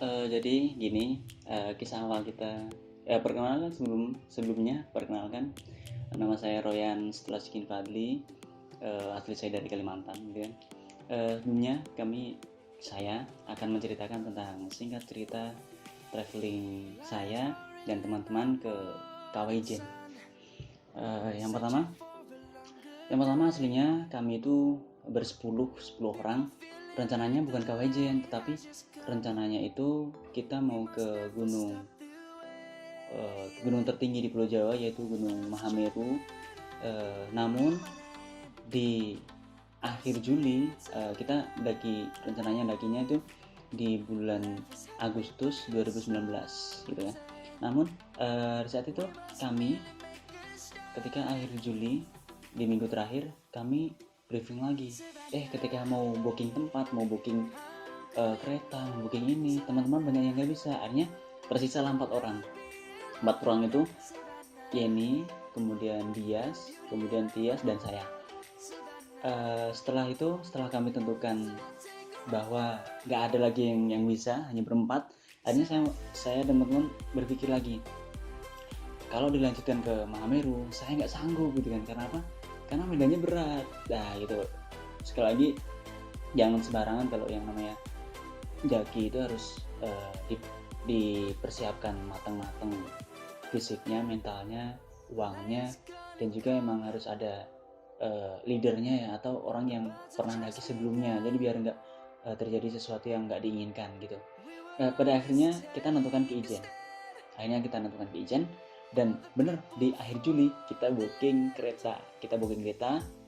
Jadi gini, kisah awal kita, perkenalkan sebelumnya perkenalkan, nama saya Royan Setelaskin Fadli, asli saya dari Kalimantan, gitu kan. Sebelumnya saya akan menceritakan tentang singkat cerita traveling saya dan teman-teman ke Kawaijin. Yang pertama aslinya kami itu bersepuluh orang. Rencananya bukan ke Kawaijin, tetapi rencananya itu kita mau ke gunung tertinggi di Pulau Jawa, yaitu Gunung Mahameru. Namun di akhir Juli kita rencananya dakinya itu di bulan Agustus 2019 gitu kan. Namun di saat itu kami ketika akhir Juli di minggu terakhir kami briefing lagi, ketika mau booking tempat, mau booking kereta, mau booking ini, teman-teman banyak yang nggak bisa. Akhirnya tersisa 4 orang itu Yeni, kemudian Dias, kemudian Tias, dan saya. Setelah kami tentukan bahwa nggak ada lagi yang bisa, hanya berempat, akhirnya saya dan teman-teman berpikir lagi, kalau dilanjutkan ke Mahameru saya nggak sanggup gitu kan. Karena apa? Karena medannya berat. Nah gitu, sekali lagi jangan sembarangan. Kalau yang namanya daki itu harus dipersiapkan matang-matang, fisiknya, mentalnya, uangnya, dan juga emang harus ada leadernya ya, atau orang yang pernah daki sebelumnya, jadi biar nggak terjadi sesuatu yang nggak diinginkan gitu. Pada akhirnya kita nentukan ke Ijen. Dan bener di akhir Juli kita booking kereta.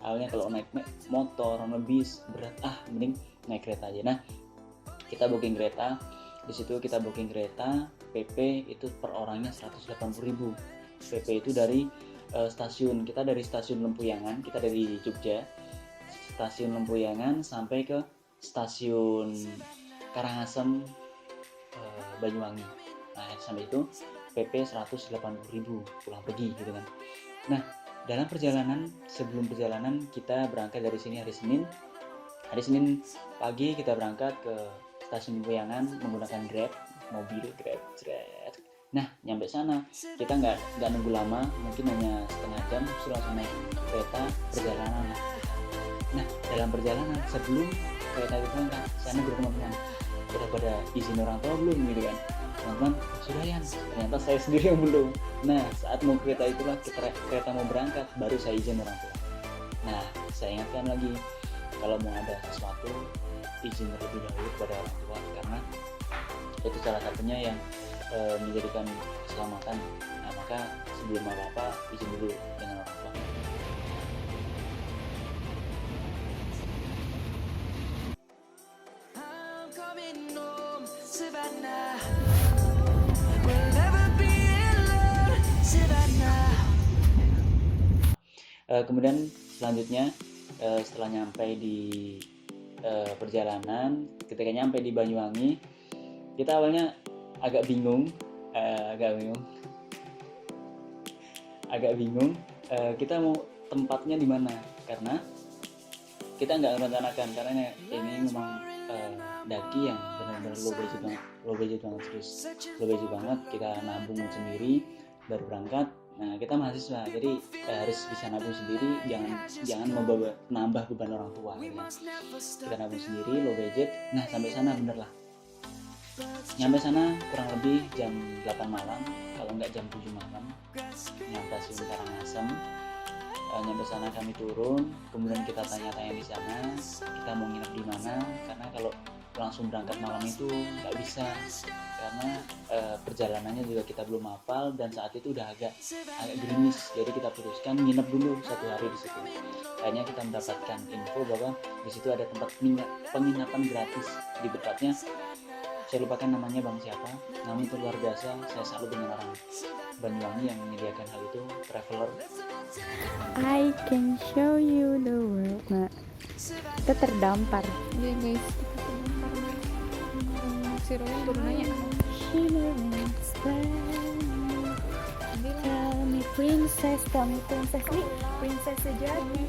Awalnya kalau naik motor sama bis berat, mending naik kereta aja. Nah, kita booking kereta. Di situ kita booking kereta, PP itu per orangnya 180.000. PP itu dari stasiun, kita dari stasiun Lempuyangan, kita dari Jogja, stasiun Lempuyangan sampai ke stasiun Karangasem, Banyuwangi. Nah, sampai itu PP 180.000 pulang pergi gitu kan. Nah, sebelum perjalanan kita berangkat dari sini hari Senin pagi kita berangkat ke stasiun Lempuyangan menggunakan mobil Grab. Nah, nyampe sana kita nggak nunggu lama, mungkin hanya setengah jam, sudah langsung naik kereta perjalanan. Nah, dalam perjalanan sebelum kereta itu berangkat, saya negur teman-teman, udah pada izin orang tua belum gitu kan. Teman-teman sudah ya, ternyata saya sendiri yang belum. Nah, saat mau kereta mau berangkat, baru saya izin orang tua. Nah, saya ingatkan lagi, kalau mau ada sesuatu izin terlebih dahulu kepada orang tua, karena itu salah satunya yang menjadikan keselamatan. Nah, maka sebelum apa-apa izin dulu dengan orang tua. Kemudian selanjutnya setelah nyampe di perjalanan, ketika nyampe di Banyuwangi, kita awalnya agak bingung, kita mau tempatnya di mana, karena kita nggak merencanakan, karena ini memang daki yang benar-benar low budget banget. Kita nabung sendiri baru berangkat. Nah, kita mahasiswa, jadi harus bisa nabung sendiri, jangan nambah beban orang tua gitu kan. Kita nabung sendiri, low budget. Nah, sampai sana nyampe sana kurang lebih jam 8 malam, kalau nggak jam 7 malam, nyampe stasiun Karangasem. Nyampe sana kami turun, kemudian kita tanya-tanya di sana kita mau nginep di mana, karena kalau langsung berangkat malam itu nggak bisa, karena perjalanannya juga kita belum hafal, dan saat itu udah agak gerimis, jadi kita putuskan nginep dulu 1 hari di situ. Akhirnya kita mendapatkan info bahwa di situ ada tempat penginapan gratis di tempatnya. Saya lupakan namanya bang siapa, namun itu luar biasa. Saya salut dengan orang Banyuwangi yang menyediakan hal itu, traveler. I can show you the world. Nah, kita terdampar. Iya guys, kita terdampar. Si Royan baru nanya. Tell me princess nih, princess sejati.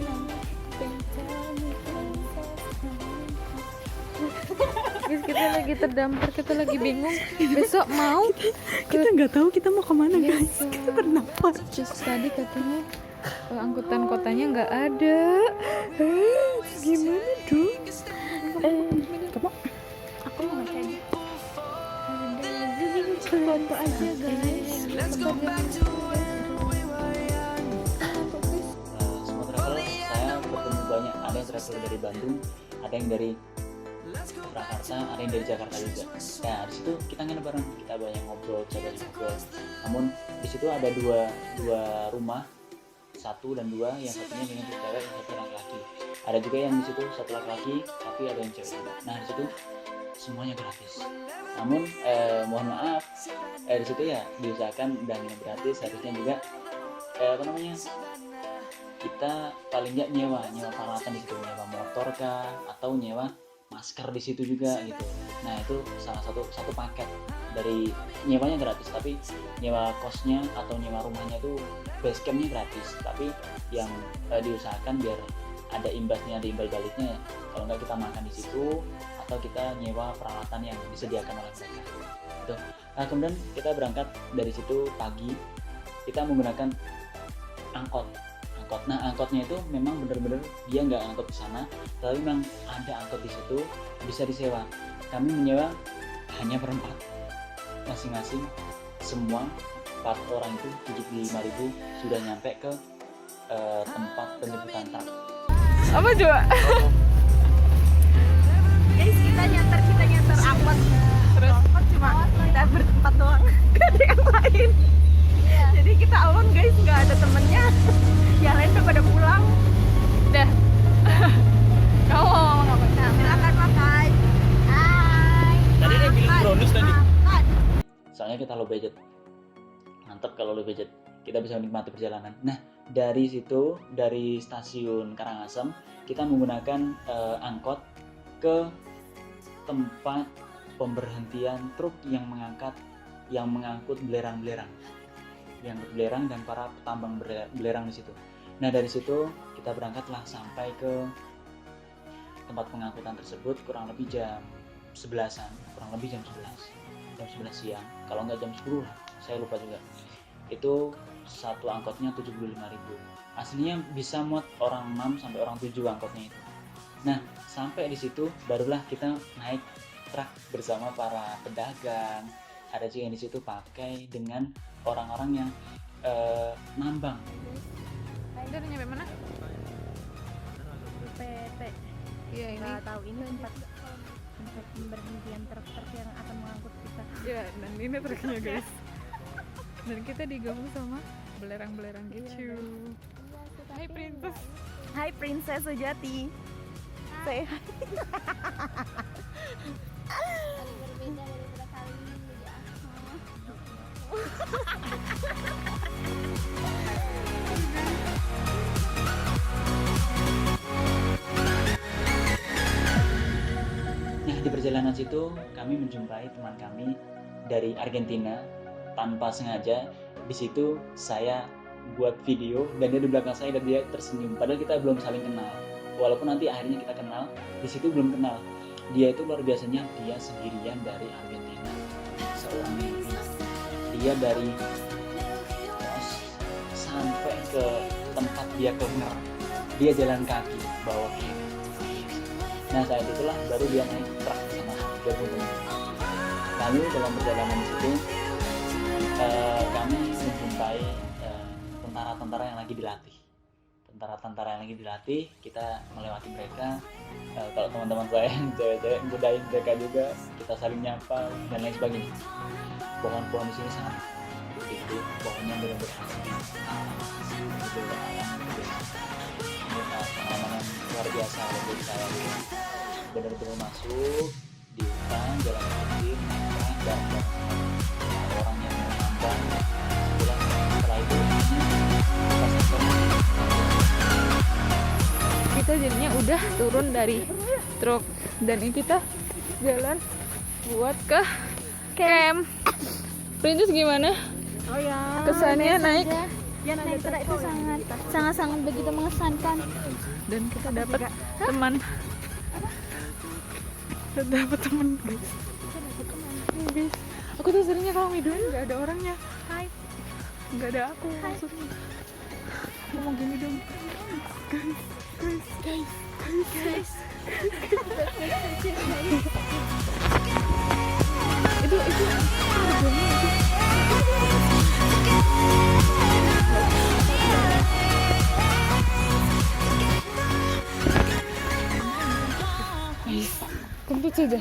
guys, kita lagi terdampar, kita lagi bingung besok mau Kita nggak tahu kita mau kemana Iya, guys. Kita terdampar. Terus tadi katanya angkutan kotanya nggak ada. Gimana dong? Kamu? Aku mau ngaca aja. Foto aja guys. Semua travel saya bertemu banyak, ada yang travel dari Bandung, ada yang dari Jakarta, ada yang dari Jakarta juga. Nah di situ kita nginep bareng, kita banyak ngobrol, namun di situ ada dua rumah, 1 dan 2, yang satunya dengan cewek, yang satu laki-laki. Ada juga yang di situ satu laki-laki tapi ada yang cewek juga. Nah di situ semuanya gratis. Namun mohon maaf, di situ ya diusahakan udah nginep gratis, harusnya juga kita paling nggak nyewa peralatan di situ, nyewa motor kah atau nyewa masker di situ juga gitu. Nah itu salah satu paket dari nyewanya gratis, tapi nyewa kosnya atau nyewa rumahnya itu base campnya gratis, tapi yang diusahakan biar ada imbasnya, ada imbal baliknya ya. Kalau nggak kita makan di situ atau kita nyewa peralatan yang disediakan oleh mereka gitu. Nah kemudian kita berangkat dari situ pagi, kita menggunakan angkot. Nah angkotnya itu memang benar-benar dia nggak angkot ke sana, tapi memang ada angkot di situ, bisa disewa. Kami menyewa hanya berempat, masing-masing semua 4 orang itu 75.000 sudah nyampe ke tempat penjemputan truk. Apa coba? Guys, kita nyantar angkot. Terus Cuma kita berempat doang. Gak ada yang lain. Jadi kita alone guys, nggak ada temennya. Yang lain udah pada pulang. dah. Kamu mau ngomong apa? Nah, silakan makan. Hai. Tadi dia bilang brownies tadi. Makan. Soalnya kita low budget, mantap kalau low budget, kita bisa menikmati perjalanan. Nah dari situ, dari stasiun Karangasem, kita menggunakan angkot ke tempat pemberhentian truk yang mengangkut belerang dan para petambang belerang di situ. Nah dari situ kita berangkatlah sampai ke tempat pengangkutan tersebut kurang lebih jam 11-an, jam 11 siang, kalau nggak jam 10 lah, saya lupa juga. Itu satu angkotnya 75.000, aslinya bisa muat orang 6 sampai orang 7 angkotnya itu. Nah sampai di situ barulah kita naik truk bersama para pedagang. Ada juga yang di situ pakai dengan orang-orang yang nambang. Udah nyampe mana? PT. Iya ini. Nggak tahu ini tempat pemberhentian truk-truk yang akan mengangkut kita. Ya, dan ini truknya guys. Dan kita digabung sama belerang-belerang gitu. Hai Princess. Hai Princess sejati. Say hi. Berbeda daripada kali ini jadi Nah di perjalanan situ kami menjumpai teman kami dari Argentina tanpa sengaja. Di situ saya buat video dan dia di belakang saya dan dia tersenyum. Padahal kita belum saling kenal. Walaupun nanti akhirnya kita kenal, di situ belum kenal. Dia itu luar biasanya, dia sendirian dari Argentina, seorang diri. Dia dari kos sampai ke tempat dia kenger, dia jalan kaki bawa kiri. Nah saat itulah baru dia naik truk sama gabung teman. Lalu dalam perjalanan itu kami menjumpai tentara-tentara yang lagi dilatih. Kita melewati mereka. Kalau teman-teman saya yang cewek-cewek godain mereka juga, kita saling nyapa dan lain sebagainya. Pohon-pohon di sini sangat gede, pohonnya benar-benar asli. Itu alam pengalaman luar biasa bagi saya. Benar-benar masuk di hutan, jalan kecil, naik dan orang yang menambang. Setelah itu Kita jadinya udah turun dari truk dan ini kita jalan buat ke camp. Princess gimana? Oh ya. Kesannya naik Ya naik truk itu sangat begitu mengesankan. dan kita dapat teman Dapat temen guys. Iya, guys. Aku tuh seringnya kalau videoin nggak ada orangnya. Hai. Nggak ada aku maksudnya. Aku mau gini dong. Guys. Itu harganya itu. Guys, kentut saja.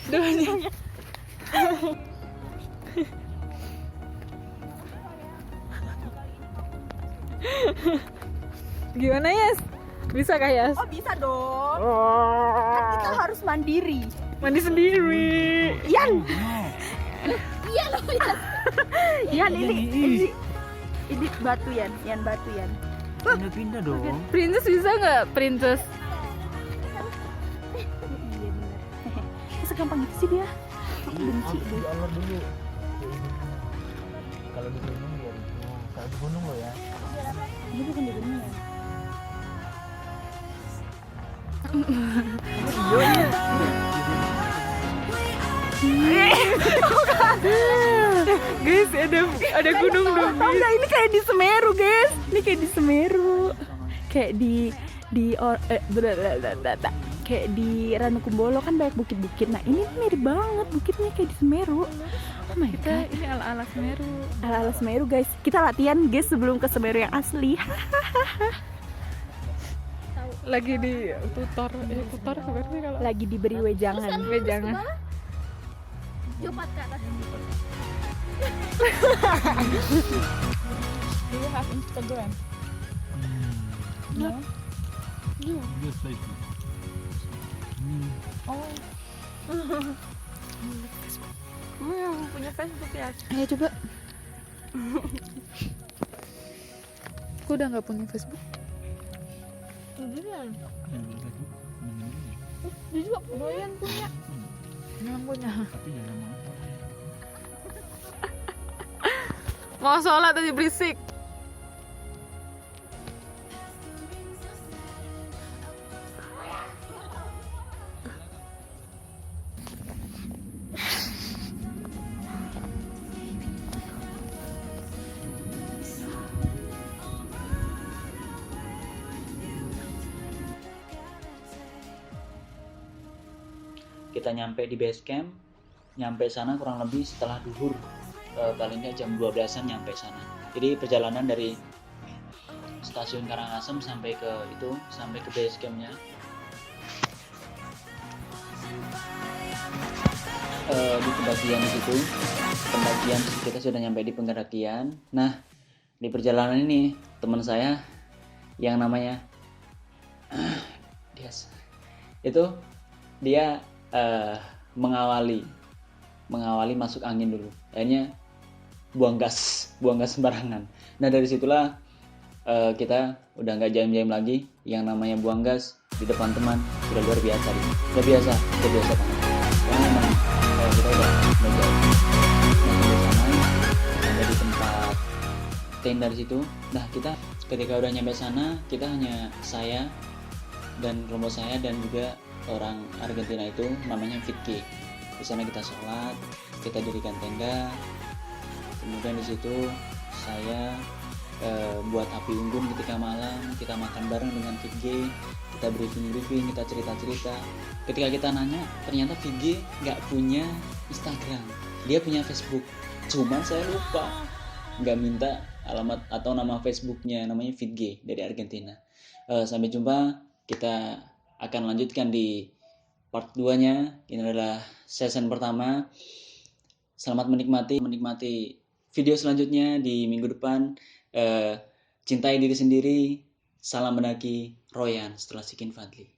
Doanya. Gimana Yas? Bisa kah Yas? Oh bisa dong. Kan kita harus mandiri. Mandi sendiri. Yan, Iya loh ya. Yan ini batu Yan batu Yan. Pindah-pindah dong. Princess bisa nggak? Princess. Iya benar. Segampang itu sih dia. Aku benci deh. Allah dulu. Kalau di gunung ya kalau di gunung lo ya. Ini bukan di gunung ya. Guys, ada gunung dong. Tahu nggak ini kayak di Semeru guys? Ini kayak di Semeru. Kayak kayak di Ranukumbolo kan banyak bukit-bukit. Nah ini mirip banget bukitnya kayak di Semeru. Oh my god. Ini ala-ala Semeru. Ala-ala Semeru guys. Kita latihan guys sebelum ke Semeru yang asli. Lagi di tutor seperti kalau Lagi diberi wejangan. jangan. Copat ke atas. Do you have Instagram? No. Oh. Punya Facebook ya? Ayo coba. Aku udah nggak punya Facebook. Dia juga doyan punya. Memang punya. Mau sholat tadi berisik. Kita nyampe di base camp, nyampe sana kurang lebih setelah duhur, paling nggak jam 12-an nyampe sana. Jadi perjalanan dari stasiun Karangasem sampai ke base campnya di pendakian di situ. Pendakian kita sudah nyampe di pendakian. Nah di perjalanan ini teman saya yang namanya Dias itu dia mengawali masuk angin dulu, akhirnya buang gas sembarangan. Nah dari situlah kita udah nggak jaim-jaim lagi, yang namanya buang gas di depan teman sudah luar biasa nih. udah biasa banget karena memang kita udah belajar sampai sana, sampai di tempat tenda di situ. Nah kita ketika udah nyampe sana, kita hanya saya dan kelompok saya dan juga orang Argentina itu namanya Fitke. Di sana kita sholat, kita dirikan tenda, kemudian di situ saya buat api unggun ketika malam, kita makan bareng dengan Fitke, kita briefing, kita cerita. Ketika kita nanya, ternyata Fitke nggak punya Instagram, dia punya Facebook, cuman saya lupa nggak minta alamat atau nama Facebooknya, namanya Fitke dari Argentina. Sampai jumpa, kita akan lanjutkan di part 2-nya. Ini adalah season pertama. Selamat menikmati video selanjutnya di minggu depan. Cintai diri sendiri. Salam mendaki, Royan setelah Sikin Fadli.